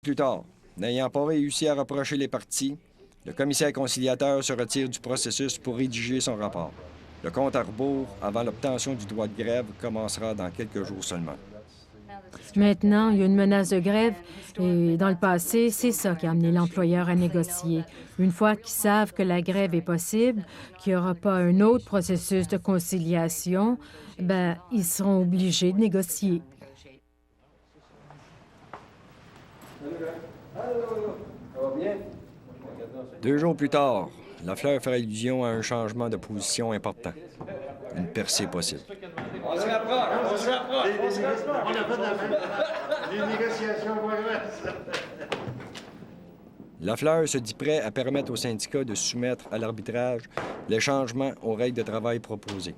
plus tard, n'ayant pas réussi à rapprocher les parties, le commissaire conciliateur se retire du processus pour rédiger son rapport. Le compte à rebours avant l'obtention du droit de grève commencera dans quelques jours seulement. Maintenant, il y a une menace de grève et dans le passé, c'est ça qui a amené l'employeur à négocier. Une fois qu'ils savent que la grève est possible, qu'il n'y aura pas un autre processus de conciliation, ben, ils seront obligés de négocier. Deux jours plus tard, Lafleur fait allusion à un changement de position important. Une percée possible. On se rapproche, on se rapproche. On a pas d'affaires. Les négociations progressent. Lafleur se dit prêt à permettre aux syndicats de soumettre à l'arbitrage les changements aux règles de travail proposées.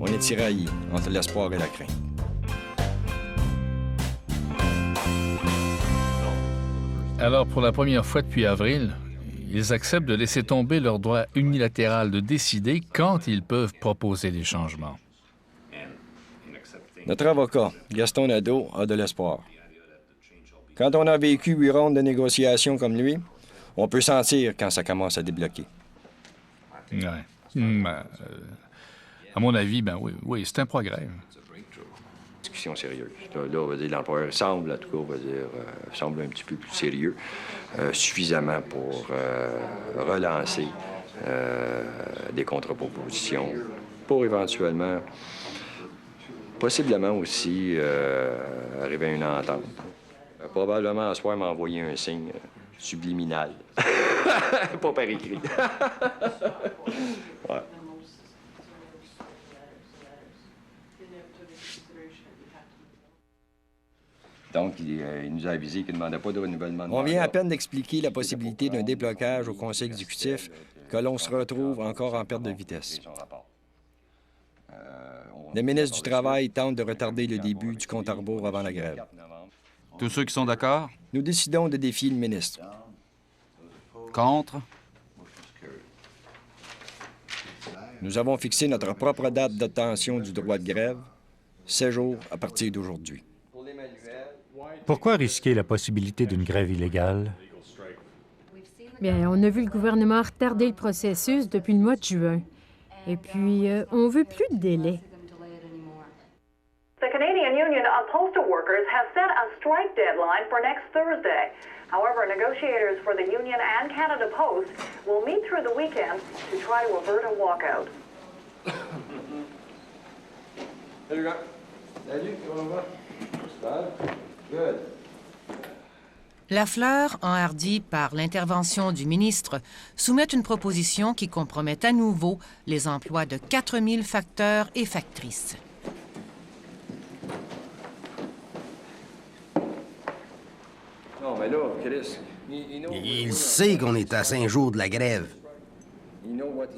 On est tiraillé entre l'espoir et la crainte. Alors, pour la première fois depuis avril, ils acceptent de laisser tomber leur droit unilatéral de décider quand ils peuvent proposer des changements. Notre avocat, Gaston Nadeau, a de l'espoir. Quand on a vécu 8 rondes de négociations comme lui, on peut sentir quand ça commence à débloquer. Ouais. À mon avis, ben oui, c'est un progrès. Discussion sérieuse. Là, on va dire, l'employeur semble, en tout cas, on va dire, semble un petit peu plus sérieux, suffisamment pour relancer des contre-propositions, pour éventuellement, possiblement aussi, arriver à une entente. Probablement, à ce soir, m'envoyer un signe subliminal. Pas par écrit. Ouais. Donc, il nous a avisé qu'il ne demandait pas de renouvellement. On vient à peine d'expliquer la possibilité d'un déblocage au conseil exécutif que l'on se retrouve encore en perte de vitesse. Le ministre du Travail tente de retarder le début du compte à rebours avant la grève. Tous ceux qui sont d'accord? Nous décidons de défier le ministre. Contre? Nous avons fixé notre propre date d'obtention du droit de grève, 7 jours à partir d'aujourd'hui. Pourquoi risquer la possibilité d'une grève illégale? Bien, on a vu le gouvernement retarder le processus depuis le mois de juin. Et puis, on veut plus de délai. The Canadian Union of Postal Workers has set a strike deadline for next Thursday. However, negotiators for the union and Canada Post will meet through the weekend to try to avert a walkout. Salut, Salut, comment va? Good. Lafleur, enhardi par l'intervention du ministre, soumet une proposition qui compromet à nouveau les emplois de 4000 facteurs et factrices. Non, mais là, Chris, il sait qu'on est à 5 jours de la grève.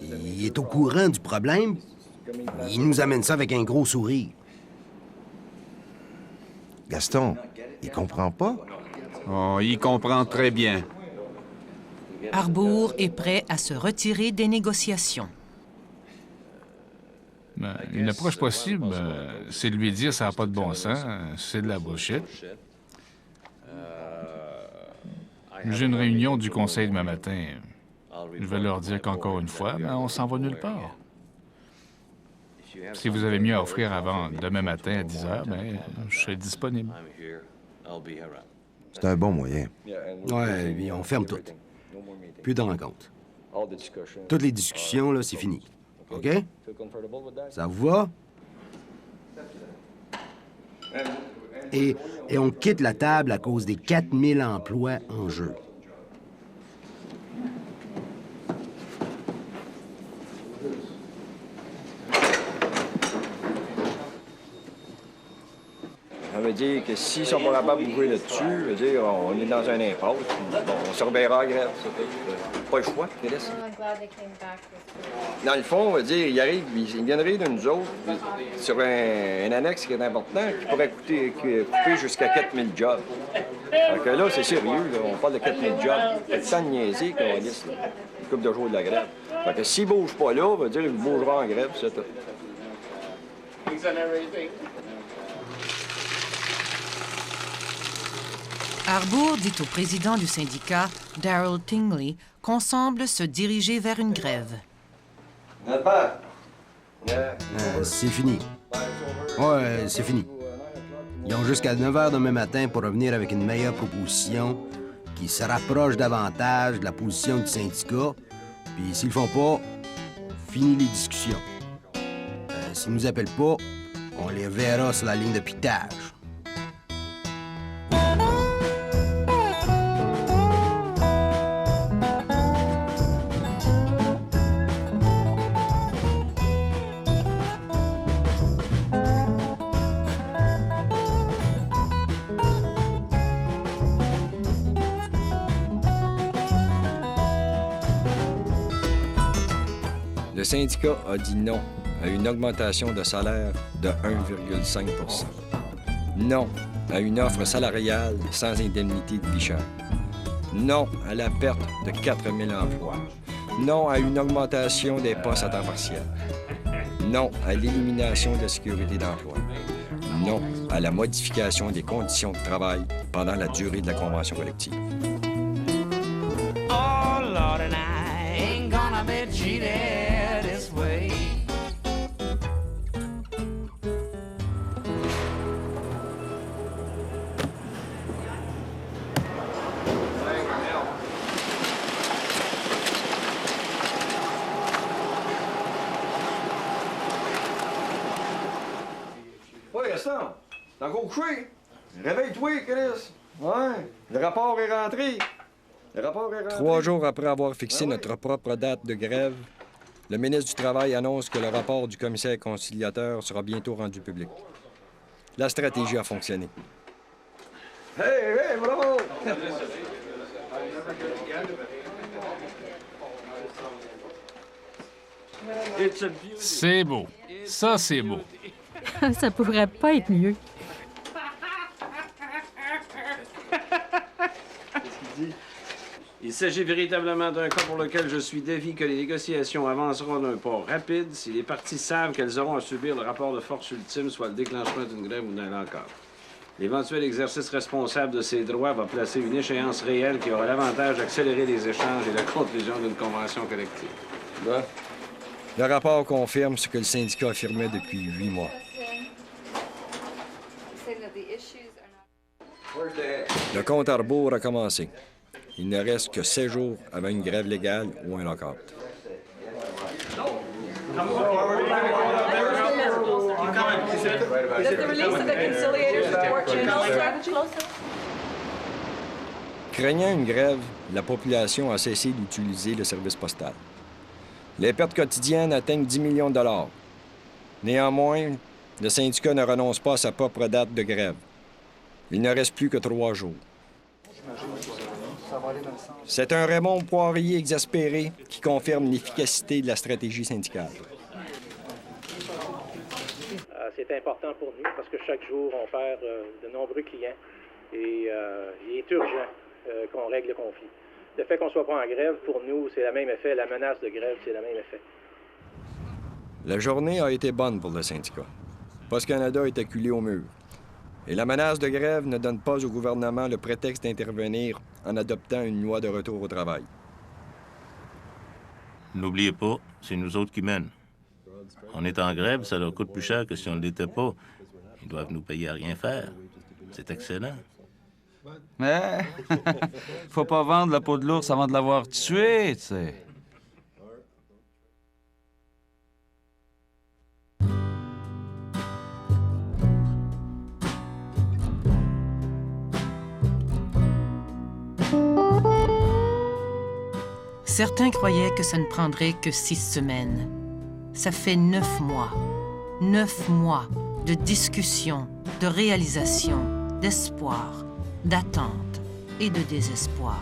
Il est au courant du problème. Il nous amène ça avec un gros sourire. Gaston, il comprend pas? Oh, il comprend très bien. Arbour est prêt à se retirer des négociations. Une approche possible, c'est de lui dire ça n'a pas de bon sens, c'est de la bullshit. J'ai une réunion du conseil demain matin. Je vais leur dire qu'encore une fois, on s'en va nulle part. Si vous avez mieux à offrir avant demain matin à 10 h, je serai disponible. C'est un bon moyen. Ouais, puis on ferme tout. Plus de rencontres. Toutes les discussions, là, c'est fini. OK? Ça vous va? Et on quitte la table à cause des 4000 emplois en jeu. Ça veut dire que s'ils sont pas capables de bouger là-dessus, ça veut dire on est dans un impasse, puis bon, on surveillera la grève. Pas le choix, Chris. Dans le fond, on va dire, ils viendraient de nous autres sur un annexe qui est important, qui pourrait couper jusqu'à 4000 jobs. Donc là, c'est sérieux, là, on parle de 4000 jobs. C'est le temps de niaiser qu'on lisse une couple de jours de la grève. Fait que s'il bouge pas là, on va dire qu'il bougera en grève, c'est tout. Harbour dit au président du syndicat, Darrell Tingley, qu'on semble se diriger vers une grève. C'est fini. Ouais, c'est fini. Ils ont jusqu'à 9 h demain matin pour revenir avec une meilleure proposition qui se rapproche davantage de la position du syndicat. Puis s'ils le font pas, fini les discussions. S'ils nous appellent pas, on les verra sur la ligne de piquetage. Le syndicat a dit non à une augmentation de salaire de 1,5 %. Non à une offre salariale sans indemnité de vie chère. Non à la perte de 4 000 emplois. Non à une augmentation des postes à temps partiel. Non à l'élimination de la sécurité d'emploi. Non à la modification des conditions de travail pendant la durée de la convention collective. Oh, Lord, and I ain't gonna be cheated this way. Ouais, Gaston, t'es encore couché? Réveille-toi, Chris. Ouais, le rapport est rentré. 3 jours après avoir fixé notre propre date de grève, le ministre du Travail annonce que le rapport du commissaire conciliateur sera bientôt rendu public. La stratégie a fonctionné. Hey, bravo! C'est beau. Ça, c'est beau. Ça pourrait pas être mieux. Il s'agit véritablement d'un cas pour lequel je suis d'avis que les négociations avanceront d'un pas rapide si les parties savent qu'elles auront à subir le rapport de force ultime, soit le déclenchement d'une grève ou d'un encart. L'éventuel exercice responsable de ces droits va placer une échéance réelle qui aura l'avantage d'accélérer les échanges et la conclusion d'une convention collective. Bon. Le rapport confirme ce que le syndicat affirmait depuis 8 mois. Le compte à rebours a commencé. Il ne reste que 16 jours avant une grève légale ou un lock-out. Craignant une grève, la population a cessé d'utiliser le service postal. Les pertes quotidiennes atteignent 10 millions de dollars. Néanmoins, le syndicat ne renonce pas à sa propre date de grève. Il ne reste plus que 3 jours. C'est un Raymond Poirier exaspéré qui confirme l'efficacité de la stratégie syndicale. C'est important pour nous parce que chaque jour, on perd de nombreux clients et il est urgent qu'on règle le conflit. Le fait qu'on ne soit pas en grève, pour nous, c'est le même effet. La menace de grève, c'est le même effet. La journée a été bonne pour le syndicat. Post Canada est acculé au mur. Et la menace de grève ne donne pas au gouvernement le prétexte d'intervenir en adoptant une loi de retour au travail. N'oubliez pas, c'est nous autres qui mènent. On est en grève, ça leur coûte plus cher que si on ne l'était pas. Ils doivent nous payer à rien faire. C'est excellent. Mais faut pas vendre la peau de l'ours avant de l'avoir tué, tu sais. Certains croyaient que ça ne prendrait que 6 semaines. Ça fait 9 mois. 9 mois de discussion, de réalisation, d'espoir, d'attente et de désespoir.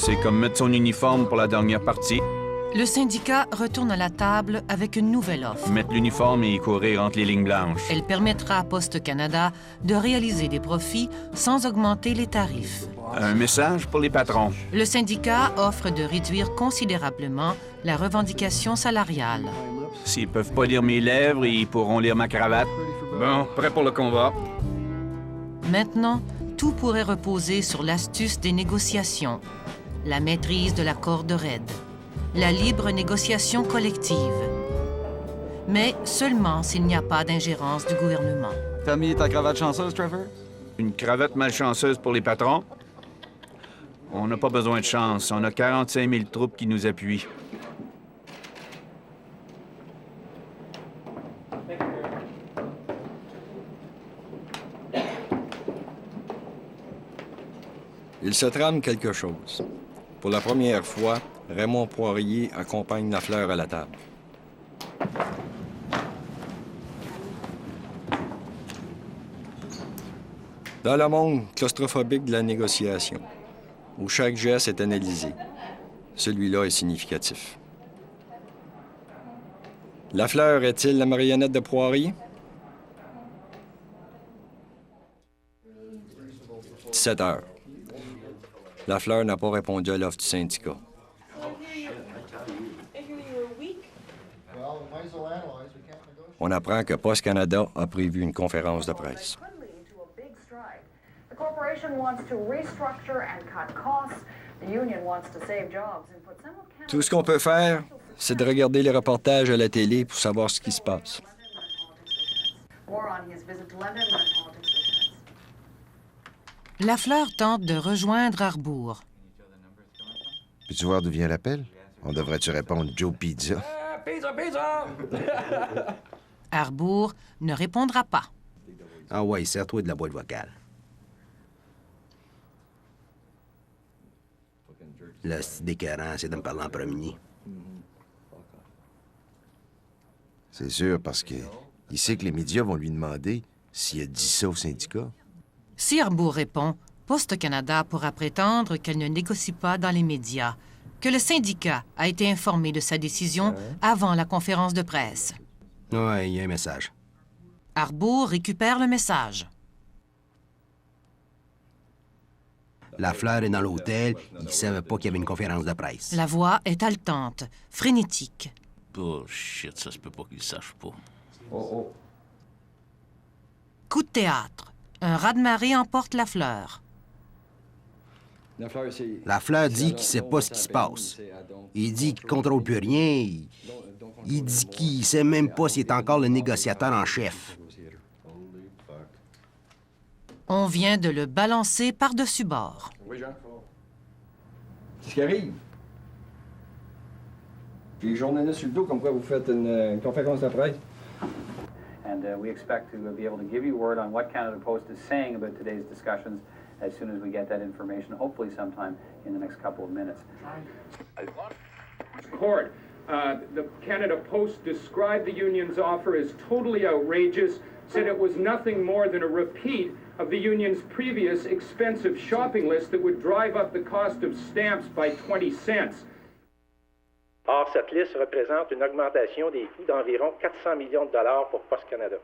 C'est comme mettre son uniforme pour la dernière partie. Le syndicat retourne à la table avec une nouvelle offre. Mettre l'uniforme et courir entre les lignes blanches. Elle permettra à Poste Canada de réaliser des profits sans augmenter les tarifs. Un message pour les patrons. Le syndicat offre de réduire considérablement la revendication salariale. S'ils peuvent pas lire mes lèvres, ils pourront lire ma cravate. Bon, prêt pour le combat. Maintenant, tout pourrait reposer sur l'astuce des négociations, la maîtrise de la corde raide, la libre négociation collective. Mais seulement s'il n'y a pas d'ingérence du gouvernement. T'as mis ta cravate chanceuse, Trevor? Une cravate malchanceuse pour les patrons? On n'a pas besoin de chance. On a 45 000 troupes qui nous appuient. Il se trame quelque chose. Pour la première fois, Raymond Poirier accompagne Lafleur à la table. Dans le monde claustrophobique de la négociation, où chaque geste est analysé, celui-là est significatif. Lafleur est-il la marionnette de Poirier? 17 heures. Lafleur n'a pas répondu à l'offre du syndicat. On apprend que Poste Canada a prévu une conférence de presse. Tout ce qu'on peut faire, c'est de regarder les reportages à la télé pour savoir ce qui se passe. Lafleur tente de rejoindre Harbour. Peux-tu voir d'où vient l'appel? On devrait-tu répondre Joe Pizza? Pizza, pizza! Harbour ne répondra pas. Ah ouais, sers-toi de la boîte vocale. Là, c'est décœurant, c'est de me parler en premier. C'est sûr, parce que il sait que les médias vont lui demander s'il a dit ça au syndicat. Si Harbour répond, Poste Canada pourra prétendre qu'elle ne négocie pas dans les médias, que le syndicat a été informé de sa décision avant la conférence de presse. Ouais, il y a un message. Harbour récupère le message. Lafleur est dans l'hôtel, il ne savait pas qu'il y avait une conférence de presse. La voix est haletante, frénétique. Bullshit, ça se peut pas qu'il sache pas. Coup de théâtre. Un raz-de-marée emporte Lafleur. Lafleur dit qu'il ne sait pas ce qui se passe. Il dit qu'il ne contrôle plus rien. Il dit qu'il ne sait même pas s'il est encore le négociateur en chef. On vient de le balancer par-dessus bord. Oui, Jean. Qu'est-ce qui arrive? Les journalistes sur le dos, comme quoi vous faites une conférence de presse. And we expect to be able to give you word on what Canada Post is saying about today's discussions as soon as we get that information, hopefully sometime in the next couple of minutes. Court, the Canada Post described the union's offer as totally outrageous, said it was nothing more than a repeat of the union's previous expensive shopping list that would drive up the cost of stamps by 20 cents. Or, cette liste représente une augmentation des coûts d'environ 400 millions de dollars pour Poste Canada.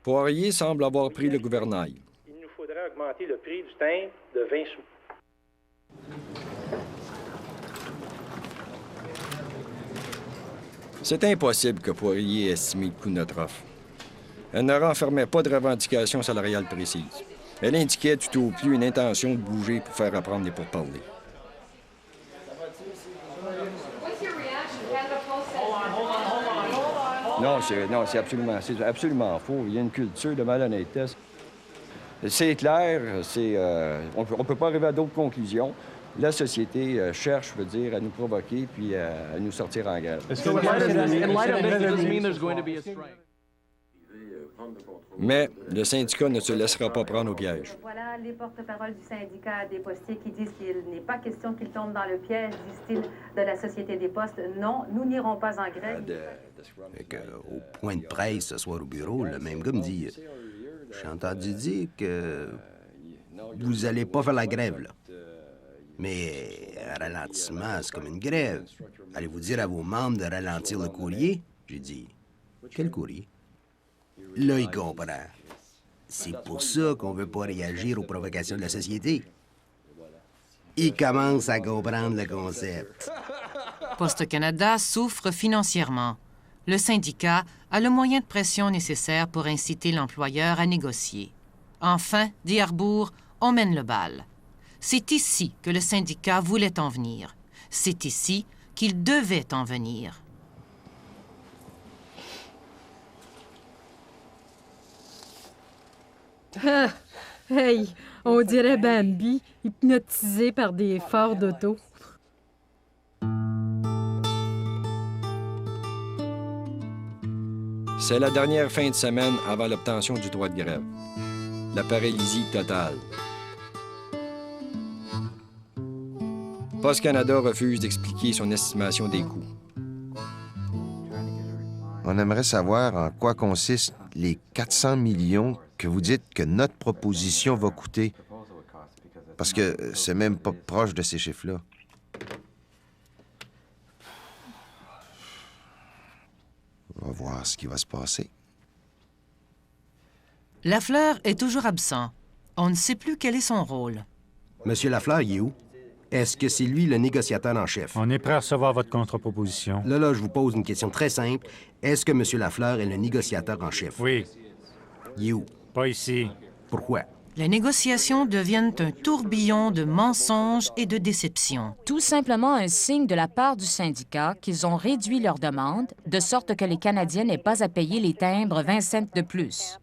Poirier semble avoir pris le gouvernail. Il nous faudrait augmenter le prix du timbre de 20 sous. C'est impossible que Poirier ait estimé le coût de notre offre. Elle ne renfermait pas de revendications salariales précises. Elle indiquait tout au plus une intention de bouger pour faire apprendre les pourparlers. Non, c'est absolument faux. Il y a une culture de malhonnêteté. C'est clair, on ne peut pas arriver à d'autres conclusions. La société cherche, je veux dire, à nous provoquer puis à nous sortir en grève. Mais le syndicat ne se laissera pas prendre au piège. Voilà les porte-paroles du syndicat des postiers qui disent qu'il n'est pas question qu'ils tombent dans le piège, disent-ils, de la Société des postes. Non, nous n'irons pas en grève. Au point de presse ce soir au bureau, le même gars me dit « J'ai entendu dire que vous allez pas faire la grève, là. » Mais un ralentissement, c'est comme une grève. Allez-vous dire à vos membres de ralentir le courrier? J'ai dit, quel courrier? Là, il comprend. C'est pour ça qu'on veut pas réagir aux provocations de la société. Il commence à comprendre le concept. Poste Canada souffre financièrement. Le syndicat a le moyen de pression nécessaire pour inciter l'employeur à négocier. Enfin, dit Harbour, on mène le bal. C'est ici que le syndicat voulait en venir. C'est ici qu'il devait en venir. Ah, hey, on dirait Bambi, hypnotisé par des phares d'auto. C'est la dernière fin de semaine avant l'obtention du droit de grève. La paralysie totale. Poste Canada refuse d'expliquer son estimation des coûts. On aimerait savoir en quoi consistent les 400 millions que vous dites que notre proposition va coûter. Parce que c'est même pas proche de ces chiffres-là. On va voir ce qui va se passer. Lafleur est toujours absent. On ne sait plus quel est son rôle. Monsieur Lafleur, il est où? Est-ce que c'est lui le négociateur en chef? On est prêt à recevoir votre contre-proposition. Là, je vous pose une question très simple. Est-ce que Monsieur Lafleur est le négociateur en chef? Oui. Il est où? Pas ici. Pourquoi? Les négociations deviennent un tourbillon de mensonges et de déceptions. Tout simplement un signe de la part du syndicat qu'ils ont réduit leur demande, de sorte que les Canadiens n'aient pas à payer les timbres 20 cents de plus.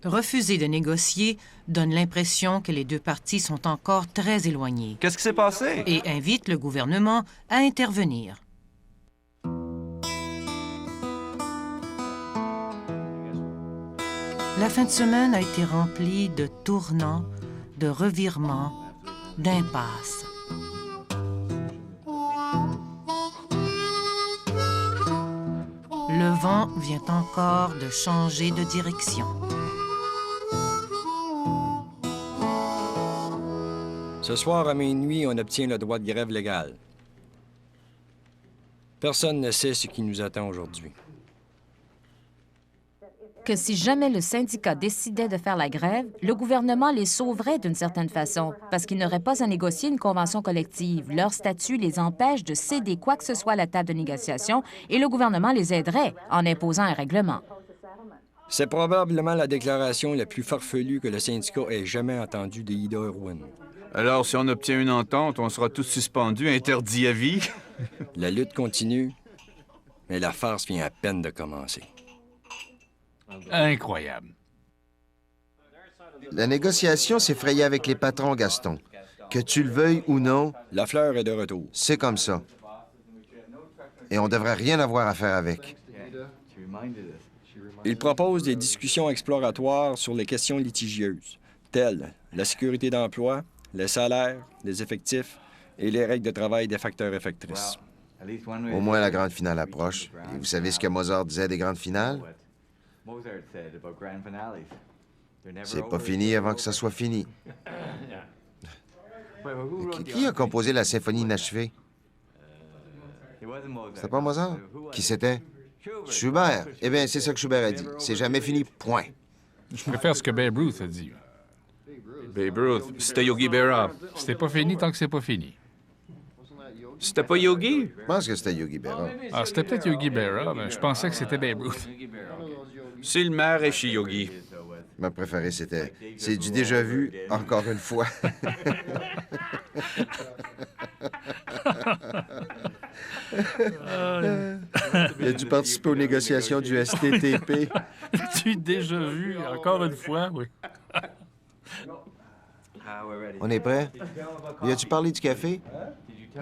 Refuser de négocier donne l'impression que les deux parties sont encore très éloignées. Qu'est-ce qui s'est passé? Et invite le gouvernement à intervenir. La fin de semaine a été remplie de tournants, de revirements, d'impasses. Le vent vient encore de changer de direction. Ce soir à minuit, on obtient le droit de grève légal. Personne ne sait ce qui nous attend aujourd'hui. Que si jamais le syndicat décidait de faire la grève, le gouvernement les sauverait d'une certaine façon, parce qu'ils n'auraient pas à négocier une convention collective. Leur statut les empêche de céder quoi que ce soit à la table de négociation et le gouvernement les aiderait en imposant un règlement. C'est probablement la déclaration la plus farfelue que le syndicat ait jamais entendue de Ida Irwin. Alors, si on obtient une entente, on sera tous suspendus, interdits à vie? La lutte continue, mais la farce vient à peine de commencer. Incroyable. La négociation s'est frayée avec les patrons, Gaston. Que tu le veuilles ou non... Lafleur est de retour. C'est comme ça. Et on devrait rien avoir à faire avec. Il propose des discussions exploratoires sur les questions litigieuses, telles la sécurité d'emploi, les salaires, les effectifs et les règles de travail des facteurs effectrices. Au moins, la grande finale approche. Et vous savez ce que Mozart disait des grandes finales? C'est pas fini avant que ça soit fini. Qui a composé la symphonie inachevée? C'était pas Mozart? Qui c'était? Schubert. Eh bien, c'est ça que Schubert a dit. C'est jamais fini, point. Je préfère ce que Babe Ruth a dit. Babe Ruth, c'était Yogi Berra. C'était pas fini tant que c'est pas fini. C'était pas Yogi? Je pense que c'était Yogi Berra. Ah, c'était peut-être Yogi Berra, mais je pensais que c'était Babe Ruth. Si le maire est chez Yogi. Ma préférée, c'était « C'est du déjà vu, encore une fois. » Il a dû participer aux négociations du STTP. Du déjà vu, encore une fois, oui. On est prêt? Lui as-tu parlé du café?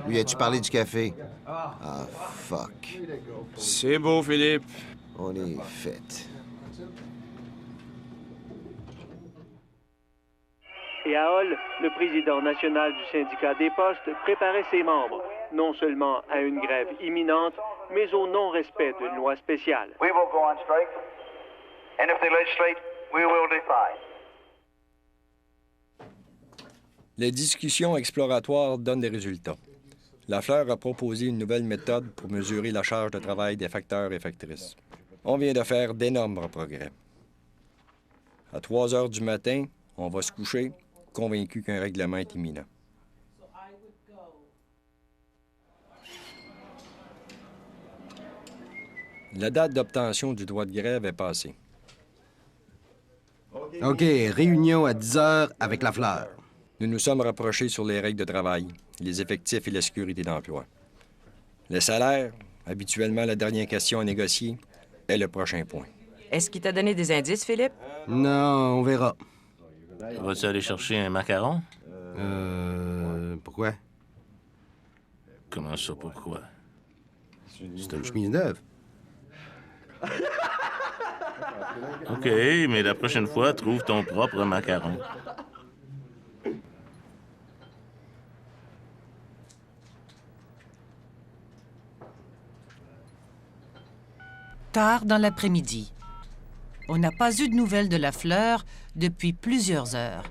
Lui as-tu parlé du café? Ah, fuck. C'est beau, Philippe. On est fait. Et à Hall, le président national du syndicat des postes préparait ses membres, non seulement à une grève imminente, mais au non-respect d'une loi spéciale. We will go on strike, and if they legislate, we will defy. Les discussions exploratoires donnent des résultats. Lafleur a proposé une nouvelle méthode pour mesurer la charge de travail des facteurs et factrices. On vient de faire d'énormes progrès. À 3 heures du matin, on va se coucher, convaincu qu'un règlement est imminent. La date d'obtention du droit de grève est passée. OK, réunion à 10 heures avec Lafleur. Nous nous sommes rapprochés sur les règles de travail, les effectifs et la sécurité d'emploi. Le salaire, habituellement la dernière question à négocier, est le prochain point. Est-ce qu'il t'a donné des indices, Philippe? Non, on verra. Vas-tu aller chercher un macaron? Pourquoi? Comment ça, pourquoi? C'est une chemise neuve. OK, mais la prochaine fois, trouve ton propre macaron. Tard dans l'après-midi. On n'a pas eu de nouvelles de Lafleur depuis plusieurs heures.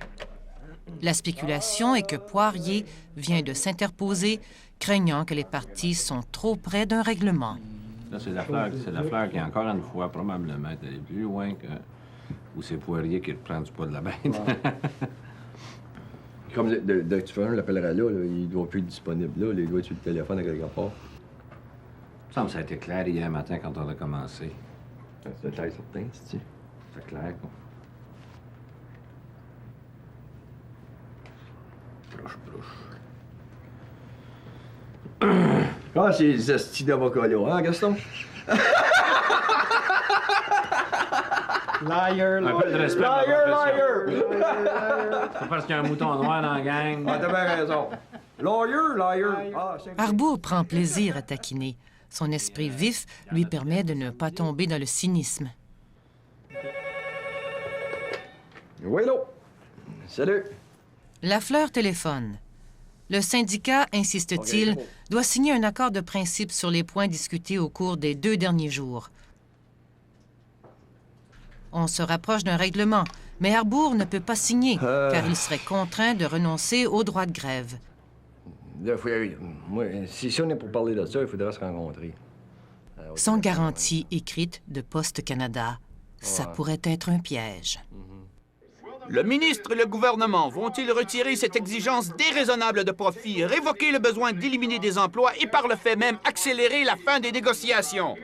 La spéculation est que Poirier vient de s'interposer, craignant que les partis sont trop près d'un règlement. Là, c'est Lafleur qui, encore une fois, probablement est allé plus loin que... Ou c'est Poirier qui reprend du poids de la bête. Comme le docteur l'appellera là, il ne doit plus être disponible là, il doit être sur le téléphone à quelque part. Il me semble que ça a été clair hier matin quand on a commencé. C'est clair, certain, c'est c'est clair, quoi. Ah, c'est les astis d'avocats-là, hein, Gaston? Liar, un peu de respect liar, c'est parce qu'il y a un mouton noir dans la gang. Ah, t'as bien raison. Liar. Ah, Arbour prend plaisir à taquiner. Son esprit vif lui permet de ne pas tomber dans le cynisme. Oui, là. Salut. Lafleur téléphone. Le syndicat, insiste-t-il, doit signer un accord de principe sur les points discutés au cours des 2 derniers jours. On se rapproche d'un règlement, mais Arbour ne peut pas signer, car il serait contraint de renoncer au droit de grève. Là, si on est pour parler de ça, il faudrait se rencontrer. Sans garantie écrite de Poste Canada, ça pourrait être un piège. Le ministre et le gouvernement vont-ils retirer cette exigence déraisonnable de profit, révoquer le besoin d'éliminer des emplois et par le fait même accélérer la fin des négociations?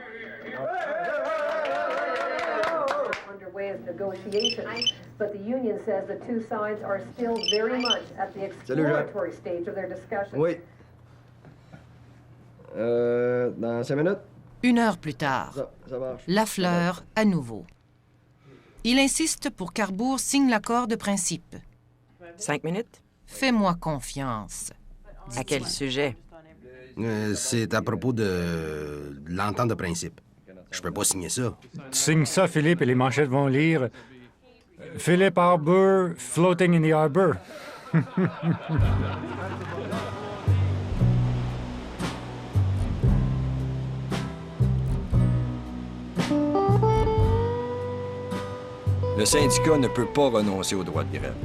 But the union says the two sides are still very much at the exploratory stage of their discussions. Oui. Dans 5 minutes? 1 heure plus tard, ça marche. Lafleur à nouveau. Il insiste pour qu'Arbour signe l'accord de principe. 5 minutes? Fais-moi confiance. À quel sujet? C'est à propos de l'entente de principe. Je peux pas signer ça. Tu signes ça, Philippe, et les manchettes vont lire Philippe Arbour, floating in the harbor. Le syndicat ne peut pas renoncer au droit de grève.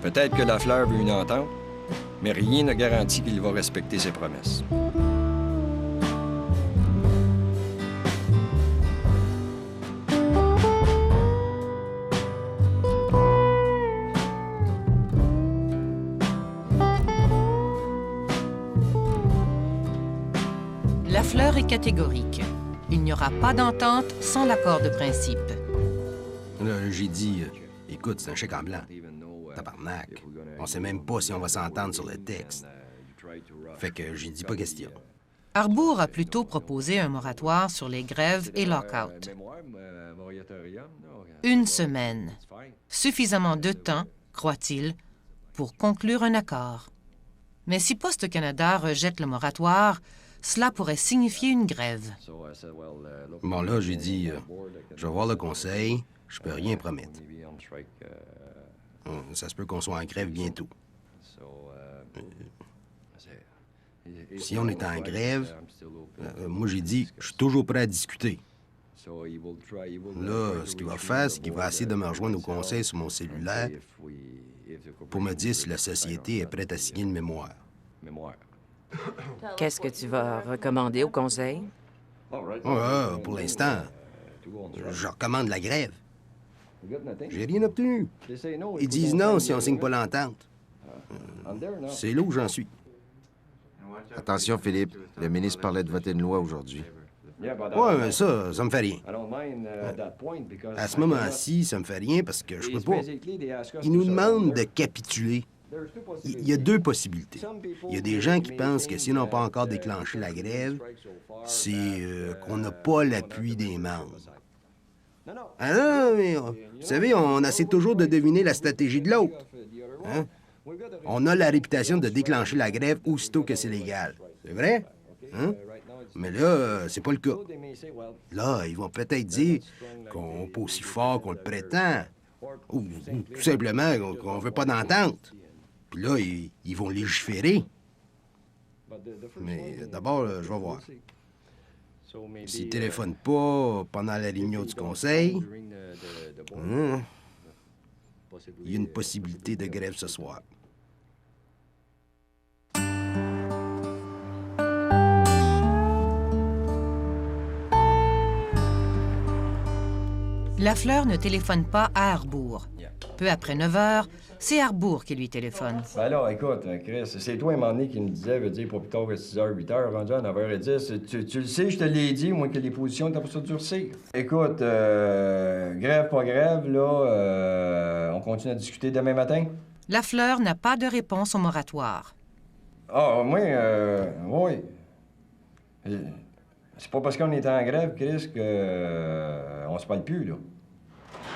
Peut-être que Lafleur veut une entente, mais rien ne garantit qu'il va respecter ses promesses. Lafleur est catégorique. Il n'y aura pas d'entente sans l'accord de principe. Là, j'ai dit, écoute, c'est un chèque en blanc. Tabarnak. On sait même pas si on va s'entendre sur le texte. Fait que j'ai dit pas question. Arbour a plutôt proposé un moratoire sur les grèves et lock-out. 1 semaine. Suffisamment de temps, croit-il, pour conclure un accord. Mais si Poste Canada rejette le moratoire, cela pourrait signifier une grève. Bon, là, j'ai dit, je vais voir le conseil, je peux rien promettre. Ça se peut qu'on soit en grève bientôt. Si on est en grève, moi, j'ai dit, je suis toujours prêt à discuter. Là, ce qu'il va faire, c'est qu'il va essayer de me rejoindre au conseil sur mon cellulaire pour me dire si la société est prête à signer le mémoire. Qu'est-ce que tu vas recommander au conseil? Pour l'instant, je recommande la grève. J'ai rien obtenu. Ils disent non si on signe pas l'entente. C'est là où j'en suis. Attention, Philippe, le ministre parlait de voter une loi aujourd'hui. Mais ça me fait rien. À ce moment-ci, ça me fait rien parce que je peux pas. Ils nous demandent de capituler. Il y a deux possibilités. Il y a des gens qui pensent que s'ils n'ont pas encore déclenché la grève, c'est qu'on n'a pas l'appui des membres. Ah non, mais vous savez, on essaie toujours de deviner la stratégie de l'autre. Hein? On a la réputation de déclencher la grève aussitôt que c'est légal. C'est vrai? Hein? Mais là, c'est pas le cas. Là, ils vont peut-être dire qu'on n'est pas aussi fort qu'on le prétend. Ou tout simplement qu'on veut pas d'entente. Puis là, ils vont légiférer. Mais d'abord, je vais voir. S'ils ne téléphonent pas pendant la réunion du conseil, il y a une possibilité de grève ce soir. Lafleur ne téléphone pas à Harbour. Peu après 9 heures, c'est Harbour qui lui téléphone. Ben alors, écoute, Chris, c'est toi, un moment donné, qui me disait, veut dire, pas plus tard que 6h, 8h, rendu à 9h10. Tu le sais, je te l'ai dit, moi, que les positions étaient pour ça durcir. Écoute, grève, pas grève, là, on continue à discuter demain matin? Lafleur n'a pas de réponse au moratoire. Ah, moi, oui. C'est pas parce qu'on est en grève, Chris, on se parle plus, là.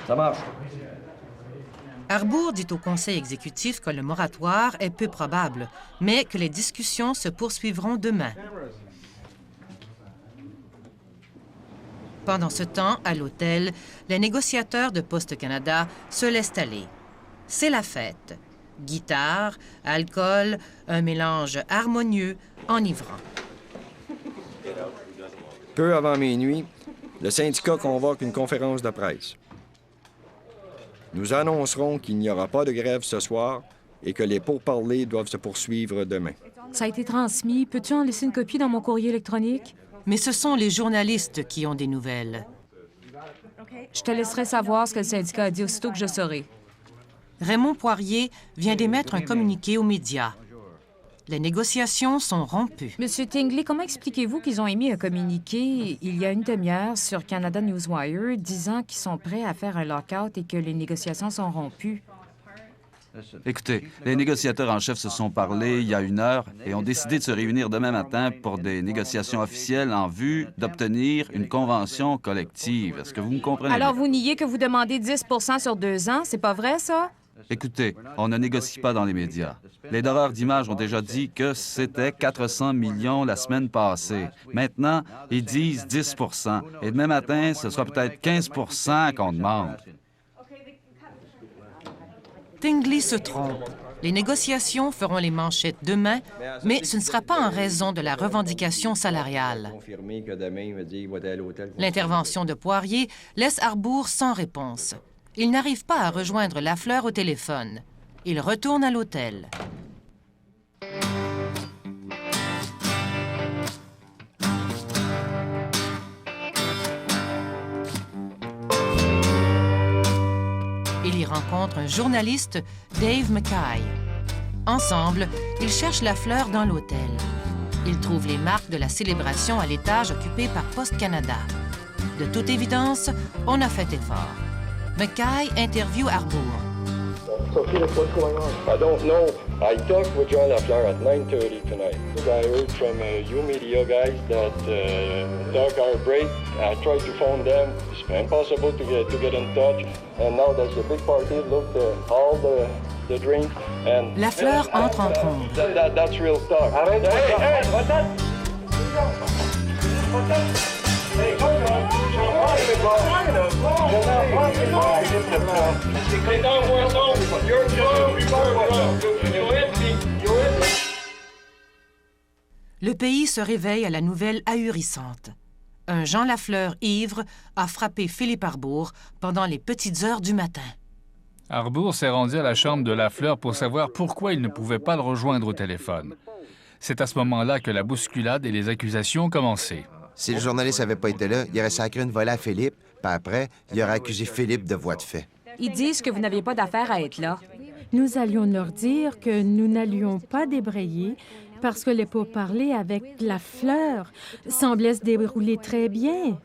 Ça marche. Harbour dit au conseil exécutif que le moratoire est peu probable, mais que les discussions se poursuivront demain. Pendant ce temps, à l'hôtel, les négociateurs de Poste Canada se laissent aller. C'est la fête. Guitare, alcool, un mélange harmonieux, enivrant. Peu avant minuit, le syndicat convoque une conférence de presse. Nous annoncerons qu'il n'y aura pas de grève ce soir et que les pourparlers doivent se poursuivre demain. Ça a été transmis. Peux-tu en laisser une copie dans mon courrier électronique? Mais ce sont les journalistes qui ont des nouvelles. Je te laisserai savoir ce que le syndicat a dit aussitôt que je saurai. Raymond Poirier vient d'émettre un communiqué aux médias. Les négociations sont rompues. Monsieur Tingley, comment expliquez-vous qu'ils ont émis un communiqué il y a une demi-heure sur Canada Newswire disant qu'ils sont prêts à faire un lock-out et que les négociations sont rompues? Écoutez, les négociateurs en chef se sont parlé il y a une heure et ont décidé de se réunir demain matin pour des négociations officielles en vue d'obtenir une convention collective. Est-ce que vous me comprenez? Alors, vous niez que vous demandez 10 sur 2 ans? C'est pas vrai, ça? Écoutez, on ne négocie pas dans les médias. Les donneurs d'images ont déjà dit que c'était 400 millions la semaine passée. Maintenant, ils disent 10 et demain matin, ce sera peut-être 15 qu'on demande. Tingley se trompe. Les négociations feront les manchettes demain, mais ce ne sera pas en raison de la revendication salariale. L'intervention de Poirier laisse Harbour sans réponse. Il n'arrive pas à rejoindre Lafleur au téléphone. Il retourne à l'hôtel. Il y rencontre un journaliste, Dave Mackay. Ensemble, ils cherchent Lafleur dans l'hôtel. Ils trouvent les marques de la célébration à l'étage occupé par Poste Canada. De toute évidence, on a fait effort. Mackay interview Harbour. So, Philip, what's going on? I don't know. I talked with John Lafleur at 9:30 tonight. I heard from you media guys that during our break, I tried to phone them. It's impossible to get in touch. And now there's a big party. Look, all the drink and... Lafleur entre en trombe. That's real talk. Arrête, hey, what's that? What's that? Hey, le pays se réveille à la nouvelle ahurissante. Un Jean Lafleur ivre a frappé Philippe Arbour pendant les petites heures du matin. Arbour s'est rendu à la chambre de Lafleur pour savoir pourquoi il ne pouvait pas le rejoindre au téléphone. C'est à ce moment-là que la bousculade et les accusations ont commencé. Si le journaliste n'avait pas été là, il aurait sacré une volée à Philippe, puis après, il aurait accusé Philippe de voie de fait. Ils disent que vous n'aviez pas d'affaire à être là. Nous allions leur dire que nous n'allions pas débrayer parce que les pourparlers avec Lafleur semblaient se dérouler très bien.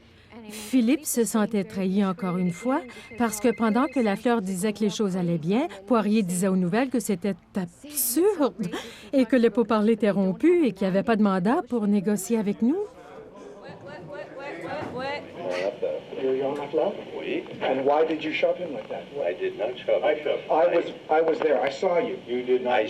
Philippe se sentait trahi encore une fois parce que pendant que Lafleur disait que les choses allaient bien, Poirier disait aux nouvelles que c'était absurde et que les pourparlers étaient rompus et qu'il n'y avait pas de mandat pour négocier avec nous. You're Lafleur? Oui. And why did you shove him like that? I did not shove him. I was there. I saw you. You did not. I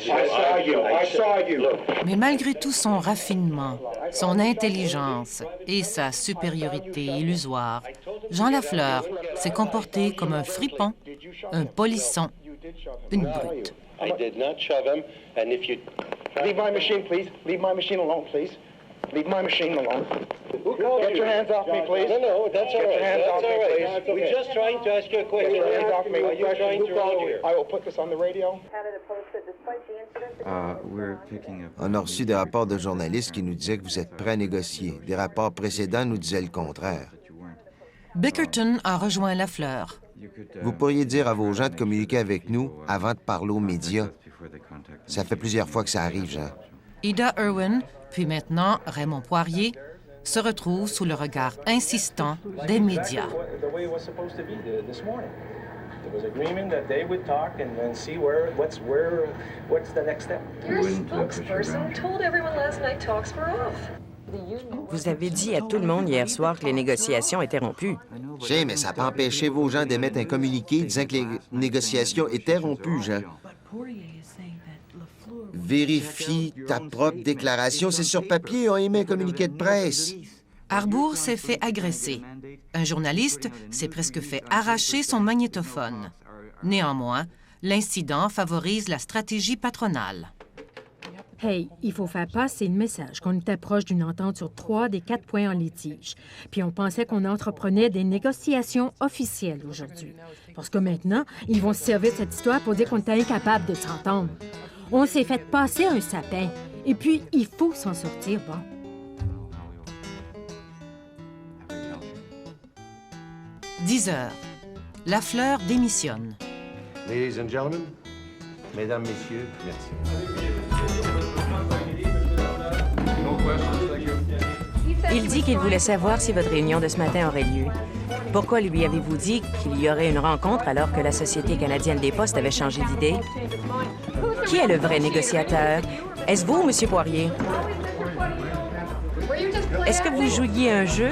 saw you. Mais malgré tout son raffinement, son intelligence et sa supériorité illusoire, Jean Lafleur s'est comporté comme un fripon, un polisson, une brute. I did not shove him, and if you... Leave my machine, please. Leave my machine alone, please. Leave my machine alone. Get your hands off me, please. No, that's all right. Get your hands off me, please. We're just trying to ask you a question. Get your hands off me. Are you trying to run here? I will put this on the radio. On a reçu des rapports de journalistes qui nous disaient que vous êtes prêts à négocier. Des rapports précédents nous disaient le contraire. Bickerton a rejoint Lafleur. Vous pourriez dire à vos gens de communiquer avec nous avant de parler aux médias. Ça fait plusieurs fois que ça arrive, Jean. Ida Irwin, puis maintenant Raymond Poirier, se retrouvent sous le regard insistant des médias. There was agreement that they would talk and then see what's the next step. Your spokesperson told everyone last night talks were off. Vous avez dit à tout le monde hier soir que les négociations étaient rompues. J'ai, mais ça n'a pas empêché vos gens d'émettre un communiqué disant que les négociations étaient rompues, Jean. Vérifie ta propre déclaration. C'est sur papier, on émet un communiqué de presse. Arbour s'est fait agresser. Un journaliste s'est presque fait arracher son magnétophone. Néanmoins, l'incident favorise la stratégie patronale. Hey, il faut faire passer le message qu'on était proche d'une entente sur 3 des 4 points en litige. Puis on pensait qu'on entreprenait des négociations officielles aujourd'hui. Parce que maintenant, ils vont se servir de cette histoire pour dire qu'on était incapable de s'entendre. On s'est fait passer un sapin. Et puis, il faut s'en sortir, bon. 10 heures. Lafleur démissionne. Ladies and gentlemen, mesdames, messieurs, merci. Il dit qu'il voulait savoir si votre réunion de ce matin aurait lieu. Pourquoi lui avez-vous dit qu'il y aurait une rencontre alors que la Société canadienne des postes avait changé d'idée? Qui est le vrai négociateur? Est-ce vous ou M. Poirier? Est-ce que vous jouiez un jeu?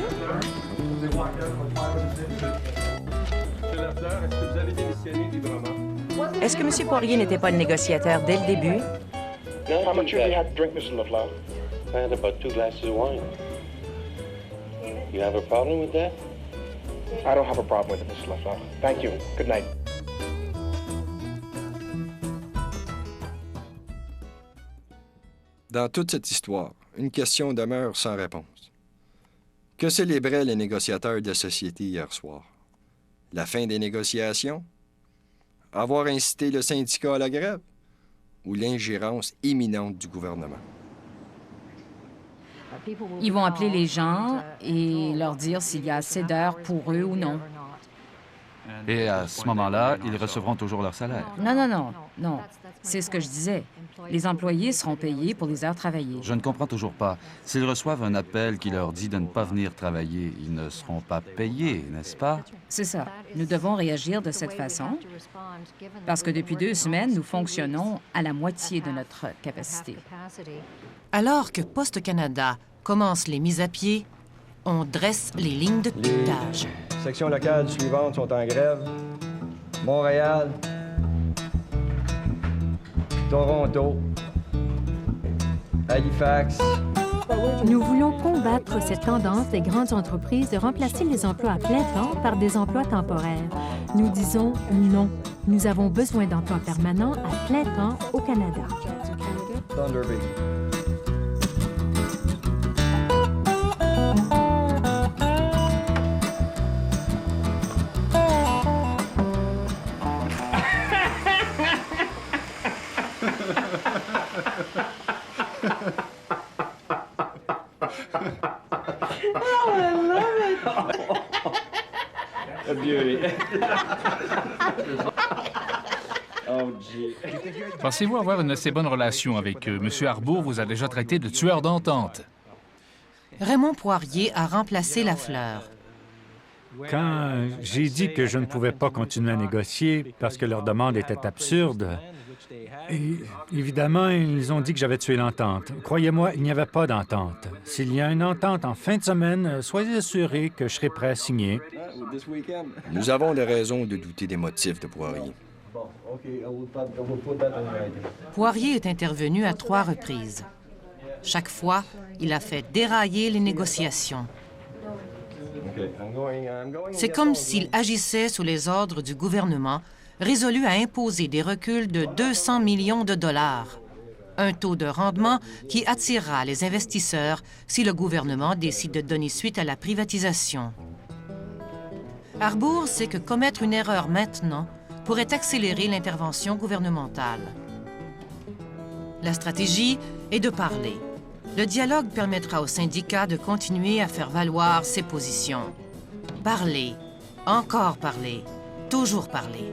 Est-ce que M. Poirier n'était pas le négociateur dès le début? How much have you had to drink, Mr. Lafleur? I had about 2 glasses of wine. You have a problem with that? I don't have a problem with it, Mr. Lafleur. Thank you. Good night. Dans toute cette histoire, une question demeure sans réponse. Que célébraient les négociateurs de la société hier soir? La fin des négociations? Avoir incité le syndicat à la grève? Ou l'ingérence imminente du gouvernement? Ils vont appeler les gens et leur dire s'il y a assez d'heures pour eux ou non. Et à ce moment-là, ils recevront toujours leur salaire. Non. C'est ce que je disais. Les employés seront payés pour les heures travaillées. Je ne comprends toujours pas. S'ils reçoivent un appel qui leur dit de ne pas venir travailler, ils ne seront pas payés, n'est-ce pas? C'est ça. Nous devons réagir de cette façon parce que depuis 2 semaines, nous fonctionnons à la moitié de notre capacité. Alors que Poste Canada commence les mises à pied, on dresse les lignes de piquetage. Les sections locales suivantes sont en grève. Montréal, Toronto, Halifax. Nous voulons combattre cette tendance des grandes entreprises de remplacer les emplois à plein temps par des emplois temporaires. Nous disons non. Nous avons besoin d'emplois permanents à plein temps au Canada. Thunder Bay. Pensez-vous avoir une assez bonne relation avec M. Harbour vous a déjà traité de tueur d'entente? Raymond Poirier a remplacé Lafleur. Quand j'ai dit que je ne pouvais pas continuer à négocier parce que leur demande était absurde, et évidemment, ils ont dit que j'avais tué l'entente. Croyez-moi, il n'y avait pas d'entente. S'il y a une entente en fin de semaine, soyez assurés que je serai prêt à signer. Nous avons des raisons de douter des motifs de Poirier. Poirier est intervenu à 3 reprises. Chaque fois, il a fait dérailler les négociations. C'est comme s'il agissait sous les ordres du gouvernement, résolu à imposer des reculs de 200 millions de dollars. Un taux de rendement qui attirera les investisseurs si le gouvernement décide de donner suite à la privatisation. Harbour sait que commettre une erreur maintenant pourrait accélérer l'intervention gouvernementale. La stratégie est de parler. Le dialogue permettra aux syndicats de continuer à faire valoir ses positions. Parler, encore parler, toujours parler.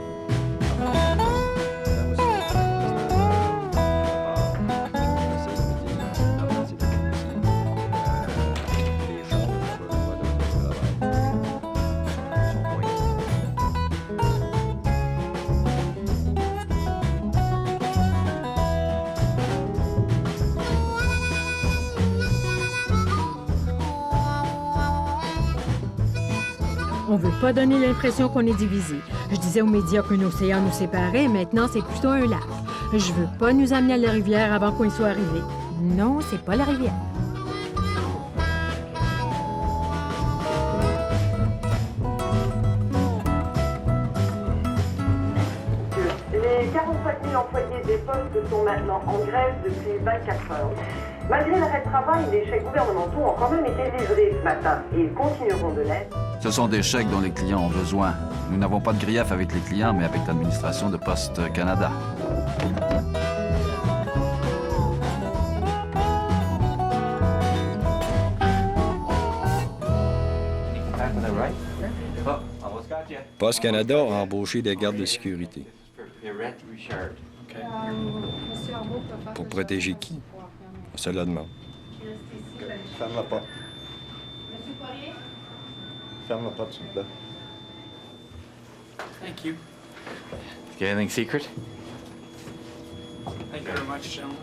On veut pas donner l'impression qu'on est divisé. Je disais aux médias qu'un océan nous séparait, maintenant c'est plutôt un lac. Je veux pas nous amener à la rivière avant qu'on y soit arrivé. Non, c'est pas la rivière. Les 45 000 employés des postes sont maintenant en grève depuis 24 heures. Malgré l'arrêt de travail, les chèques gouvernementaux ont quand même été livrés ce matin et ils continueront de l'être. Ce sont des chèques dont les clients ont besoin. Nous n'avons pas de grief avec les clients, mais avec l'administration de Poste Canada. Poste Canada a embauché des gardes de sécurité. Pour protéger qui? On se la demande. Ferme-la pas. Ferme la porte, s'il vous plaît. Thank you. Got anything secret? Thank you very much, gentlemen.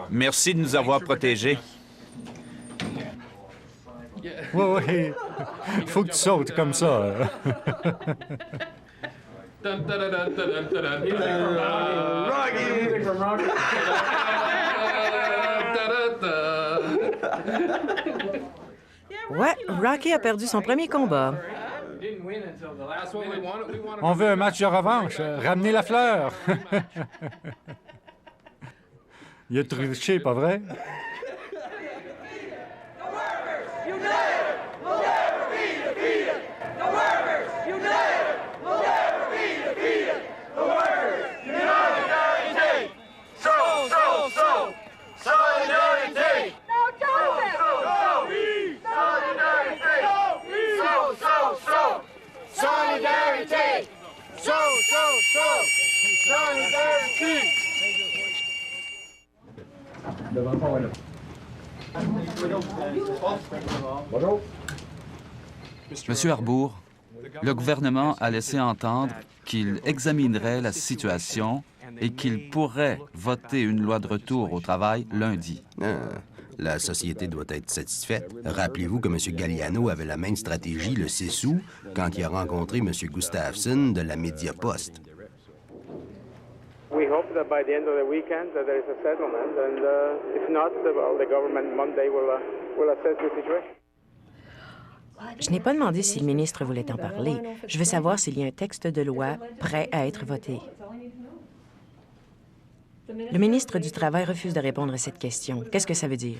Merci de nous avoir protégés. Oui. Faut que tu sautes comme ça. Ouais, Rocky a perdu son premier combat. On veut un match de revanche. Ramenez la fleur. Il a triché, pas vrai? Monsieur Harbour, le gouvernement a laissé entendre qu'il examinerait la situation et qu'il pourrait voter une loi de retour au travail lundi. La société doit être satisfaite. Rappelez-vous que M. Galliano avait la même stratégie le 6 août quand il a rencontré M. Gustafson de la Mediapost. We hope that by the end of the weekend that there is a settlement, and if not, well, the government Monday will assess the situation. Je n'ai pas demandé si le ministre voulait en parler. Je veux savoir s'il y a un texte de loi prêt à être voté. Le ministre du Travail refuse de répondre à cette question. Qu'est-ce que ça veut dire?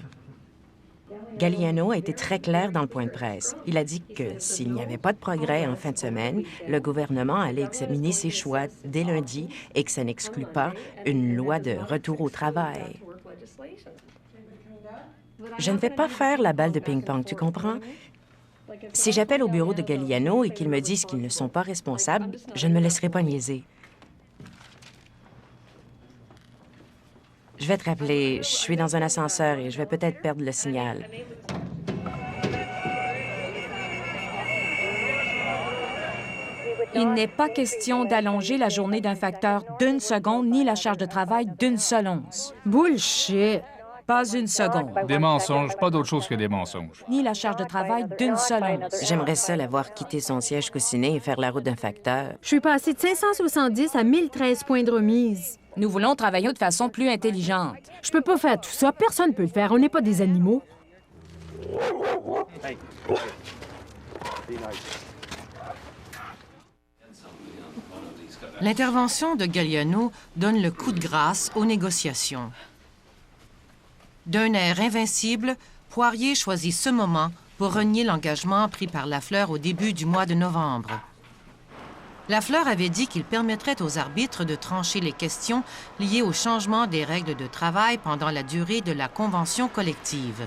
Galliano a été très clair dans le point de presse. Il a dit que s'il n'y avait pas de progrès en fin de semaine, le gouvernement allait examiner ses choix dès lundi et que ça n'exclut pas une loi de retour au travail. Je ne vais pas faire la balle de ping-pong, tu comprends? Si j'appelle au bureau de Galliano et qu'ils me disent qu'ils ne sont pas responsables, je ne me laisserai pas niaiser. Je vais te rappeler, je suis dans un ascenseur et je vais peut-être perdre le signal. Il n'est pas question d'allonger la journée d'un facteur d'1 seconde ni la charge de travail d'1 seule once. Bullshit! Pas une seconde. Des mensonges, pas d'autre chose que des mensonges. Ni la charge de travail d'1 seule once. J'aimerais ça la voir quitter son siège coussiné et faire la route d'un facteur. Je suis passée de 570 à 1013 points de remise. Nous voulons travailler de façon plus intelligente. Je peux pas faire tout ça. Personne peut le faire. On n'est pas des animaux. L'intervention de Galliano donne le coup de grâce aux négociations. D'un air invincible, Poirier choisit ce moment pour renier l'engagement pris par Lafleur au début du mois de novembre. Lafleur avait dit qu'il permettrait aux arbitres de trancher les questions liées au changement des règles de travail pendant la durée de la convention collective.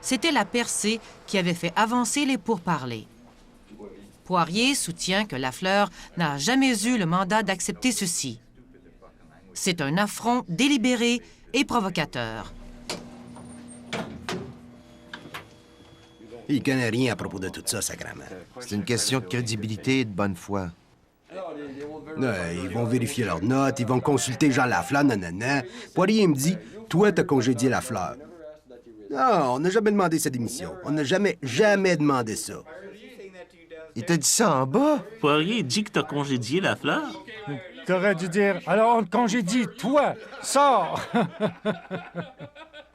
C'était la percée qui avait fait avancer les pourparlers. Poirier soutient que Lafleur n'a jamais eu le mandat d'accepter ceci. C'est un affront délibéré et provocateur. Il connaît rien à propos de tout ça, sacrément. C'est une question de crédibilité et de bonne foi. Ils vont vérifier leurs notes, ils vont consulter Jean Lafleur, nanana. Poirier me dit, toi, t'as congédié Lafleur. Non, on n'a jamais demandé sa démission. On n'a jamais demandé ça. Il t'a dit ça en bas? Poirier dit que t'as congédié Lafleur? T'aurais dû dire, alors on te congédie, toi, sors!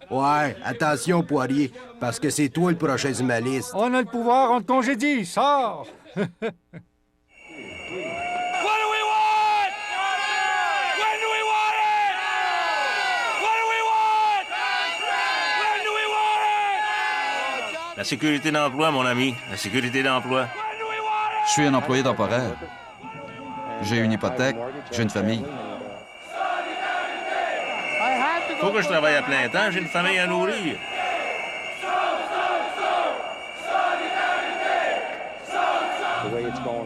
Ouais, attention, Poirier, parce que c'est toi le prochain humaniste. On a le pouvoir, on te congédie, sors! La sécurité d'emploi, mon ami, la sécurité d'emploi. Je suis un employé temporaire. J'ai une hypothèque, j'ai une famille. Faut que je travaille à plein temps, j'ai une famille à nourrir.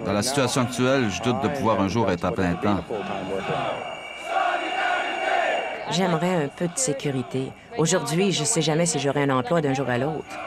Dans la situation actuelle, je doute de pouvoir un jour être à plein temps. J'aimerais un peu de sécurité. Aujourd'hui, je sais jamais si j'aurai un emploi d'un jour à l'autre.